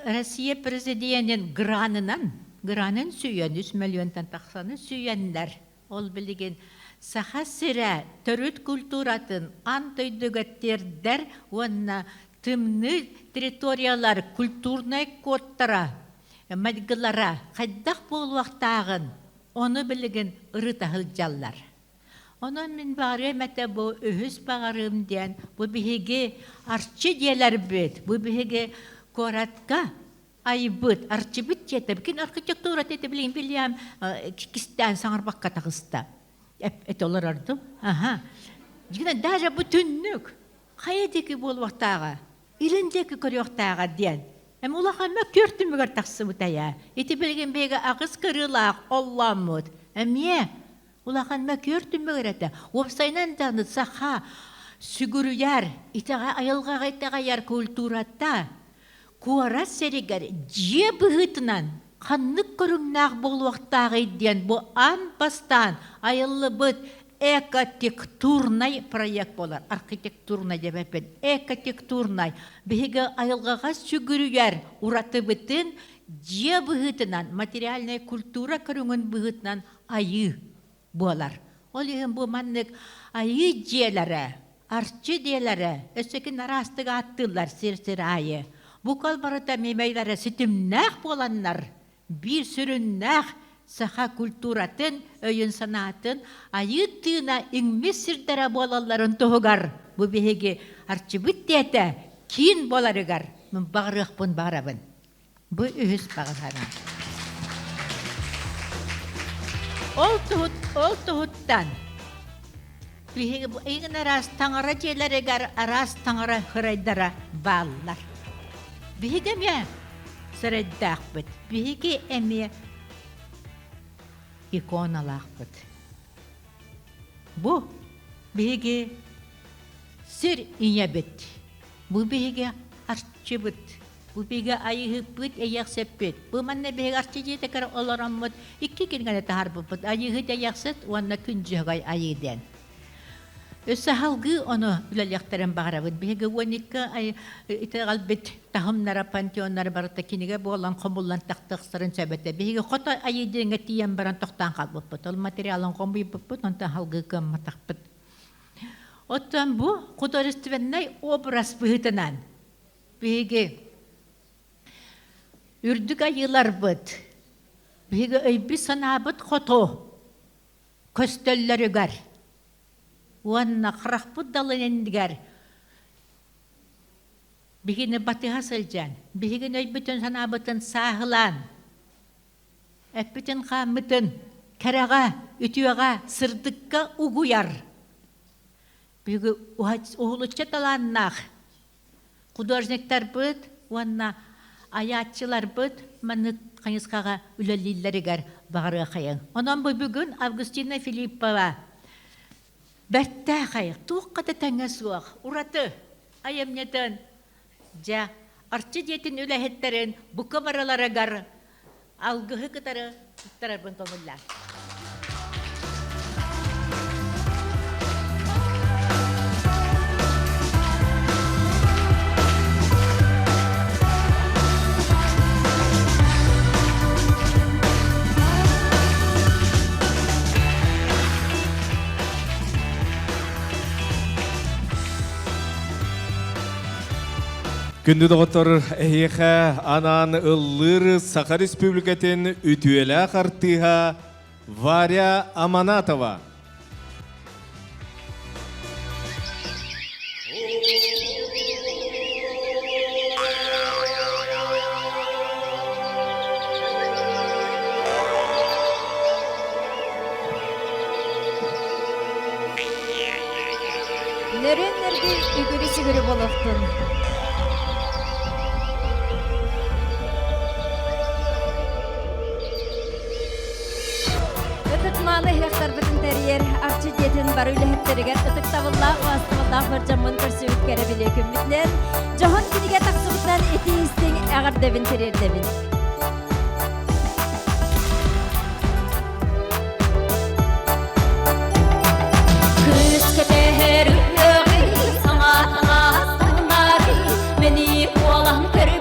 Россия президентinin granın süyen 3 milyondan taksаны süyenler. Ol bilgin saha sire törüt kulturatın antöyдөgötтердер onna tımны territoriyalar kulturnay kodtara madgılara kaddaq bolwaqtağın onu bilgin ırıtahıljallar. Onun min bari mete bu öhüs bağırım diyen bu bihigi arçı diyeler bit. Bu bihigi koratka ayıbıt, arçı bit yete. Bikin arkitektura tete bileyim kisten sanır bakka tağısta. Et olur ardım. Aha. Yine daha bu tünnük. Kayedeki bol vaktağa, ilindeki körüyoktağa diyen. Hem ulağıma körtüm müger taqsı butaya. Eti bilgin bege ağız kırılaq, Allah'mut. Hem ye? Ulağıma körtüm müger ete. Opsaynan tanı saha, sügürüyer, itağa ayılgağa itağa yer kulturatta. Kuara seriger, je bıhıtınan, kanlık körümnağ bol vaktağı diyen bu an bastan ayıllı bıt, ekatектurnay proyekt bolar. Arkitekturnay debepin. Ekatектurnay. Bihiga ayılgağa sügürüyer. Uratı bitin. Je bıhıtınan. Materyalnay kultura kırığın bıhıtınan ayı bolar. Olayın bu manlık ayı diyelere, artçı diyelere, ösekin arastıga attılar sir ayı. Bu kalbarıta memeylere sütümnağ bolanlar. Bir sürünnağ saha kulturatın, öyün sanatın, ayıttığına inmesirdere bolaların tohugar. Bu bihigi arçıbıt diyete, kin bolarıgar. Min bağırıqpın bağırabın. Bu ühüs bağırana. Ol tuhuttan. Bihigi bu egin aras tangara celerigar, aras tangara hıraydara bağlılar. Bihigi eme sırayddağbıt. Bihigi eme ikonalıqbıt. Bu bihigi sir inyebit. Bu bihigi arçıbıt. Bu bihigi ayıhıbıt, eyaqsepbit. Bu manne bihigi arçıcı tekrar olaramıt. İki kengane taharbıbıt. Ayıhıt eyaqsat, wanna küncüğay ayıden. Öse halgı onu üleleklerin bağırabıt. Bihigi wanika iteğalbit tahımlara, pantiyonlara barıta kinige boğulan komullan taqtaqsarın sebete. Bihigi kota ayıdığın etiyen baran toqtan qalbıbıt. Ol materyalın kombuyubıbıt, ondan halgı kımmataqbıt. Otan bu, kudaristivenay obraz bıhıtınan. Bihigi ürdük ayılar bıt. Bihigi öybi sanabıt koto. Köstelleri gar. Wanna kıraqbıt dalın endigar. Bihini batığa sılcan. Bihini öybitin sanabıtın sahılan. Öpbitin qamıtın. Karağa, ütüyağa, sırdıkka uğuyar. Bihini uğulutça talannak. Kudorjniktar bıt, wanna ayatçılar bıt, manıt kanyıskağa ülelilleri gar bağırığa kayın. Ondan bu bugün Avgustina Filippova Bette kayık, tuğkata tanga suaq, uratı, ayamnyadan, ja, arçı diyetin ülehetlerin, bu kameralara gar, algıhı kıtarı, tarafın komullar. Күнді доғыттыр әйеға анан ыллыр Саха Республикатын үтуелі қартыға Варя Аманатова. Нөрен-нөрді үгірі-сүгірі болуқтын. Malı hektar bütün teriyer, arçı jetin barı ülehitteriger, ıtık tavıllağ, vasıtavıllağ var camın körsüvüt kere bileküm bitlen. Johon kinige taksıbıtlan eti istin ağır devin teriyer devin. Kız keteher üğü, sana sana sanmari, meni kualan kere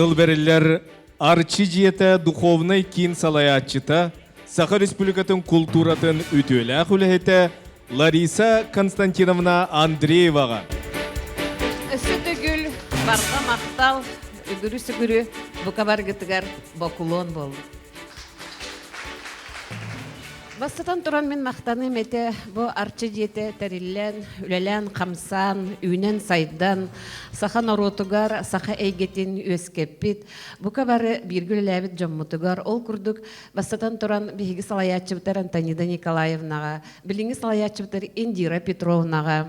Тылберелер арчи жиете духовный кин салаятчыта, Саха Республикатын культуратын үтөлі хүліхеті Лариса Константиновна Андрееваға. Өсі түгіл, барға мақтал, үгірі-сүгірі, бұқа барғытығар бокулон болды. Бастатан туран мен мақтаным әте, бұ арчы жете тәріллән, үләлән, қамсан, үйнен сайдан, саха норотугар, саха әйгетін өскеппит, бұқа бары біргіл ләбіт жоммутугар, ол күрдік. Бастатан туран бігі салаятчыбытар Антонида Николаевнаға, біліңі салаятчыбытар Индира Петровнаға.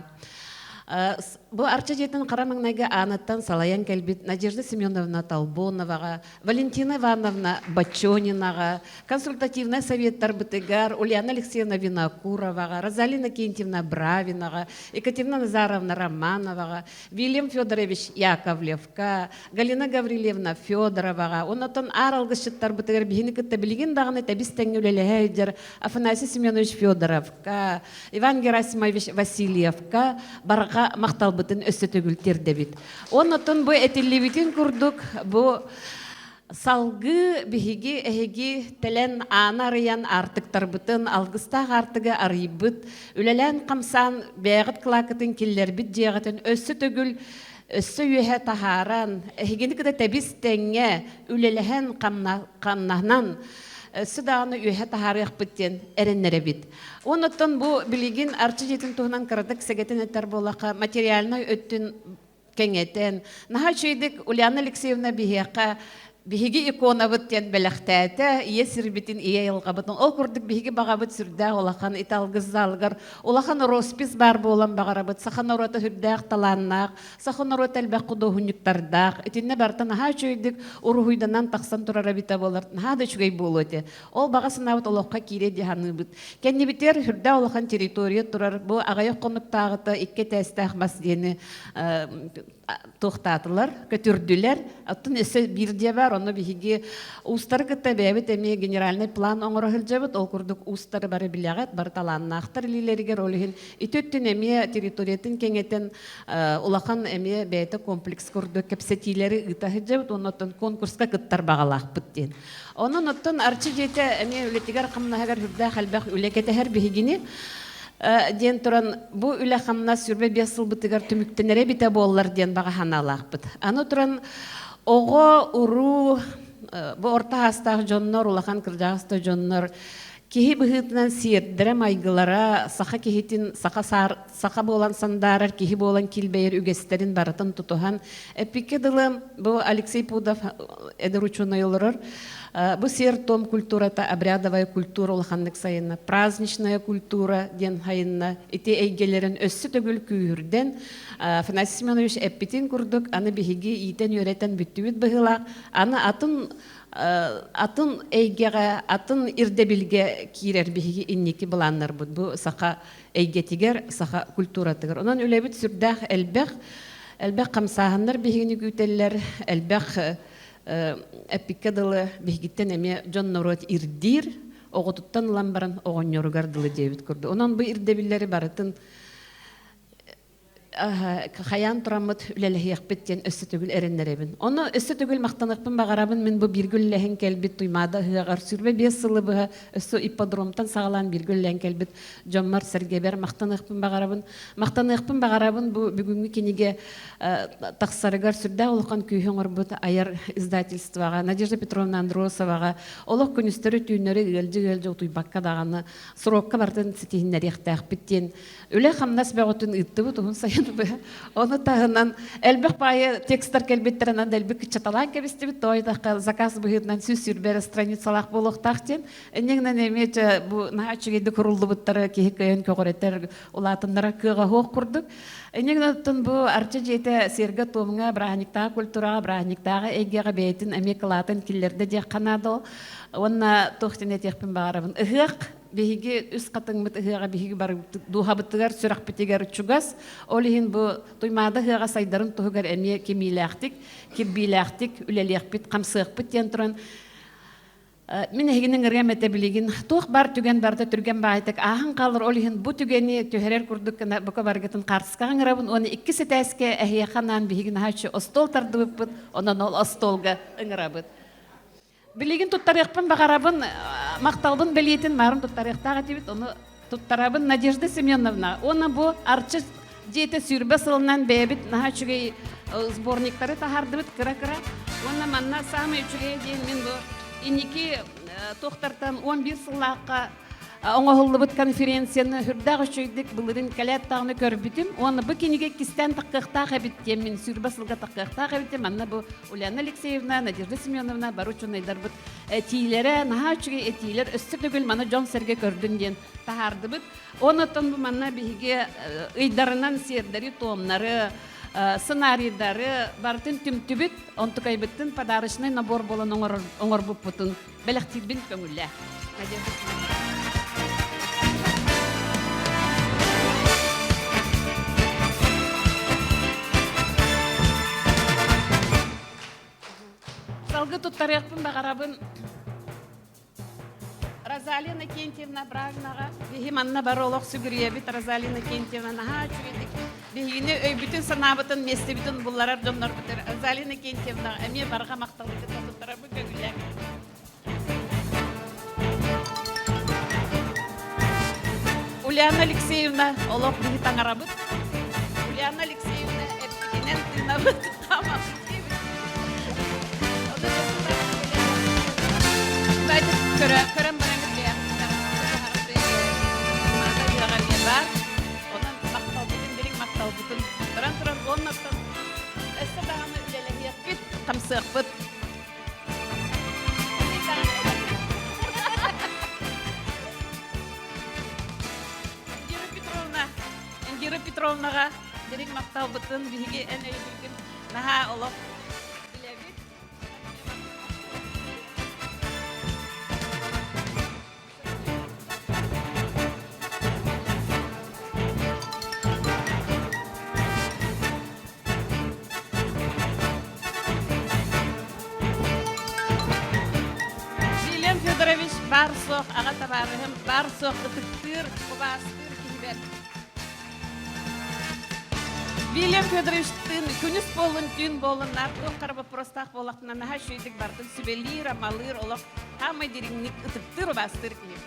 Бұл арча жетін қарамаңнайға анаттан салаян кәлбет Надежда Семеновна Талбоноваға, Валентина Ивановна Бачонинаға, консультативный советтар бітігар Ульяна Алексеевна Винокуроваға, Розалина Кентьевна Бравинаға, Екатерина Назаровна Романоваға, Вильям Федорович Яковлевка, Галина Гаврилевна Федороваға, онатын ар алғышыттар бітігар бігінікітті білген дағыны тәбіс тәңгілелі Афанасий Семенович Федоровка, Иван Герасимович Васильевка, барға мақтал бұтын өсі төгілтерді бит. Онытын бұ әтілі күрдік, бұ салғы бігі әйгі тәлін анарыян артықтар бұтын, алғыстақ артығы арыйбыт, үләлән қамсан бәғыт қылақытын келлер біт жеғытын өсі төгіл, өсі үйе тахаран, әйгені кіді тәбіс тәңе үләләхен қамнағынан, Судағаны үйе тахарық біттен әріннері бит. Оныттан бұл білеген арчы жетін туғынан қырдық сәгетін әттер болаққа материалына өттін кәңетен. Наға чөйдік Ульяна Алексеевна Биһиги икона бүттен бәләхтәті, ие сірбетін, ие елға бұтын. Ол күрдік биһиги баға бұт сүрді олақан италғыз залғыр. Олақан роспис бар болан бағара бұт. Сақан ороты хүрдәқ таланнақ, сақан ороты әлбәқ құды хүніктардақ. Етінне бартын наға чөйдік ұрғуйданан тақсан тұрара біта болар. Наға да чүгей болу өте. Ол бағасына бұт олаққа кире деханы бұт. Кәнне бітер хүрдә олақан территория тұрар. Бұл ағайық қонықтағыты икке тәстәқ бас дені тоқтатылар, көтүрдүлер. Аттын эсе бирде бар, оны биһиги устар кытта бәбит эми генеральный план оңорохыл жабыт, ол курдук устары бары билягат, бары таланнахтар лилерге ролихин. Итөттүн эми территориятын кеңетен улахан эми бәйте комплекс курдук кепсетилери ытахы жабыт, оннотон конкурска кыттар багалах бүттен. Онон оттон арчы жете эми үлетигер камнахагар хүрдә халбах үлекетехер биһигини ден туран бу үле хамна сүрбе 5 ел битигер түмүктенере бите боллар ден бага ханалак бит. Аны туран ого уру бу орта астаг жоннор улахан кыржагыста жоннор кихи быхытынан сиердере майгылара саха кихитин саха болан сандарар кихи болан килбейер үгестерин баратын тутухан эпике дылы бу Алексей Пудов эдеручуна олорор. Бу сертом культурата, обрядовая культура улаханнык сайынна, праздничная культура ден хайынна, ити эйгелерин өссі төгіл күйірден. Афанасий Семенович эппитин курдук, аны биһиги ийтен өретен бүттүбіт быһылақ, аны атын эйгеға, атын ирдебилге кирер биһиги инники быланнар бұд. Бу сақа эйгетигер, сақа культуратыгер. Онан үлебіт сүрдәқ әлбәқ қамсағындар биһигini күйтеллер, әлбәқ эпикке дылы бихгиттен эме жон норот ирдир оғутуттан ламбаран оғоньоругар дылы дебит көрді. Онан бұл ирдебиллери барытын хаян турамыт үлелехияқпеттен өссі түгіл әріннеребін. Оны өссі түгіл мақтанықпын бағарабын мен бұл біргіл ләхін кәлбет туймада хыағар сүрбе 5 сылы бұға өссі ипподромтан сағалан біргіл ләхін кәлбет жоммар сәргебер мақтанықпын бағарабын. Мақтанықпын бағарабын бұл бүгінгі кенеге тақсарыгар сүрді олыққан күйхен ұрбыт айар издательстваға, Надежда Петровна Андросоваға, олық күністері түйінері ғелжі туйбаққа дағаны сұрокқа бартын сетихіннер яқтақпеттен. Үлі қамнас бәғытын ұттыбы тұғын сайын оны тағынан әлбәқ байы текстар кәлбеттерінен әлбәқ чаталан кәбістебі тойдаққа заказ бұғытынан сөз сүрбәрі страницалақ болуқтақтен. Әнеңнен әмет бұл нағачығайды құрылды бұттары кейі көйін көғыреттер ұлатындары көға хоқ құрдық. Әнеңнен бұл арчы жейті сергі томыңа брахниктағы культураға, брахниктағы әйгеға бәйтін әмек ұлатын келлерді де қанады. Онна тоқтен әтекпін бағарабын. Үхіқ биһиги үс катын мыт ыһыга биһиги бар духа быттыгар сүрах битигер чугас олиһин бу туймада ыһыга сайдарын туһугар эми кемилэхтик кибилэхтик үлелиэхпит камсыахпит тен туран Мен эгинен ыргамете билигин тух бар түген барда түрген байтык ахан калыр олихин бу түгени төһөрөр курдук кана бука баргатын карска аңрабын оны икки сетәскә әһия ханан бигин хачы остол тардыбыт онан ол остолга ыңрабыт билигин туттарыкпын багарабын макталбын белетин марын туттарыктага тибит оны туттарабын Надежда Семеновна оны бу арчы жете сүрбе сылынан бебит нахачыгы сборниктары тахардыбыт кыра-кыра оны манна самый үчүгө дейин мен бу иники тохтартан 11 сыллакка оңоһуллубут конференцияны хүрдәг өчөйдик булырын калет тагны көрбүтүм оны бу киниге кистен таккыктага биттем мен сүрбасылга таккыктага биттем анна бу Ульяна Алексеевна Надежда Семеновна баручунайдар бут тилере нахачыгы этилер өстүгүл мана Жон Серге көрдүн ден тахардыбыт онотон бу манна биге ыйдарынан сердери томнары сценарийлары бартын түмтүбүт онтукайбыттын подарочный набор болон оңор буппутун белектирбин көңүлле. Салгы туттарыякпын багарабын Розалина Кентьевна Брагнага бихиманна баролог сүгүрүебит Розалина Кентьевна наха чүгедик бихине өйбүтүн санабытын местебитин булларар жоннор бутер Розалина Кентьевна эме барга макталды туттарабы көңүллек Ульяна Алексеевна олог бихи таңарабыт Ульяна Алексеевна эпигенен тынабыт тамам Көрәм бараңыз бар. Онан мақтал бүтін, берең мақтал бүтін. Тұран, оннаттан әсі дағаны үлеләйек бүт, қамсық бүт. Индира Петровнаға берең мақтал бүтін, біге ән өйділгін. Наға олық. Барсох, аға табарығым, барсох, ұтықтыр, құбастыр, кейбер. Вильям Федоровичтың күніс болын, түн болын, артық қарбы простақ болақтына наға шүйдік бардың сүбелер, амалыр, олық, хамай деріңнік ұтықтыр, ұбастыр, кейбер.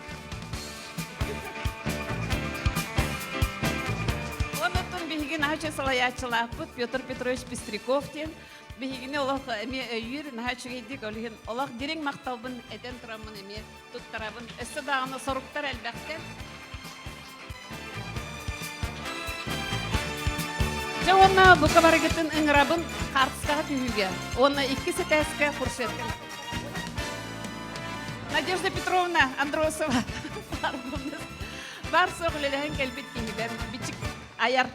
Онытын бейген ағачы салаячылақ бұд, Петр Петрович Пестряковтен, бейгіне олақ әме өйір, нағачығы едік олығын, олақ дерең мақталбын, әден тұрамын әме тұттарабын, өсі дағыны сорықтар әлбәқтен. Жа оны бұқа барығытын ұңырабын қартысқаға түйіге, оны ikisi тәсіке құршеткен. Надежда Петровна Андросова, бар соғылеліғін кәлбет кейбер, бичік аяр.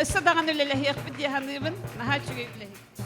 Өсі дағын үлелі еқпі дейханыбын, наға чүге үлелі.